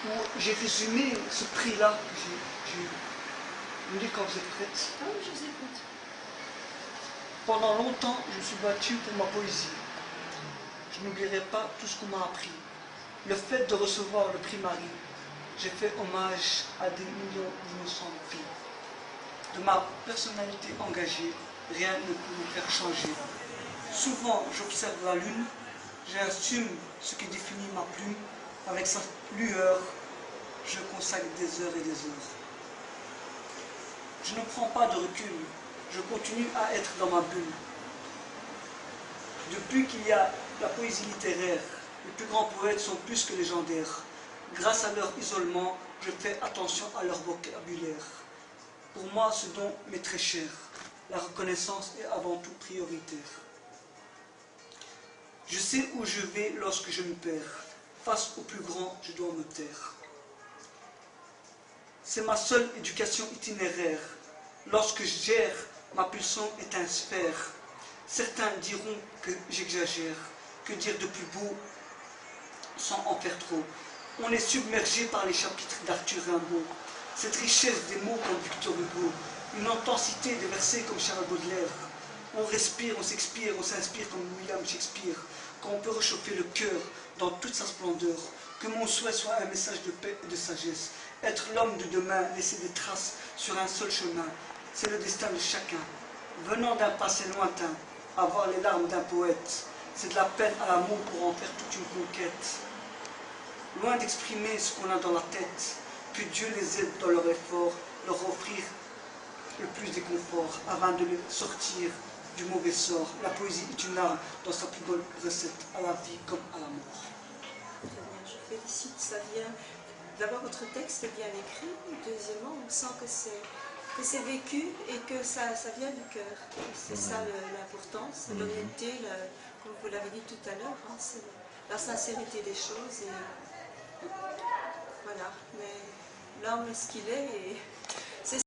où j'ai résumé ce prix-là que j'ai eu. Vous me dites quand vous êtes prête. Ah oui, je vous écoute. Pendant longtemps, je me suis battue pour ma poésie. Je n'oublierai pas tout ce qu'on m'a appris. Le fait de recevoir le prix Marie, j'ai fait hommage à des millions d'innocentes filles. De ma personnalité engagée, rien ne peut me faire changer. Souvent, j'observe la lune, j'assume ce qui définit ma plume. Avec sa lueur, je consacre des heures et des heures. Je ne prends pas de recul, je continue à être dans ma bulle. Depuis qu'il y a la poésie littéraire, les plus grands poètes sont plus que légendaires. Grâce à leur isolement, je fais attention à leur vocabulaire. Pour moi, ce don m'est très cher. La reconnaissance est avant tout prioritaire. Je sais où je vais lorsque je me perds. Face au plus grand, je dois me taire. C'est ma seule éducation itinéraire. Lorsque je gère, ma pulsion est un sphère. Certains diront que j'exagère. Que dire de plus beau sans en faire trop? On est submergé par les chapitres d'Arthur Rimbaud. Cette richesse des mots comme Victor Hugo, une intensité des versets comme Charles Baudelaire. On respire, on s'expire, on s'inspire comme William Shakespeare. Quand on peut réchauffer le cœur dans toute sa splendeur. Que mon souhait soit un message de paix et de sagesse. Être l'homme de demain, laisser des traces sur un seul chemin. C'est le destin de chacun. Venant d'un passé lointain, avoir les larmes d'un poète. C'est de la peine à l'amour pour en faire toute une conquête. Loin d'exprimer ce qu'on a dans la tête, que Dieu les aide dans leur effort, leur offrir le plus de confort, avant de les sortir du mauvais sort. La poésie est une arme dans sa plus bonne recette, à la vie comme à la mort. Très bien, je félicite, ça vient... D'abord, votre texte est bien écrit, deuxièmement, on sent que c'est vécu et que ça vient du cœur. C'est ça l'important, c'est l'honnêteté, comme vous l'avez dit tout à l'heure, hein, c'est la sincérité des choses. Et voilà, mais l'homme est ce qu'il est et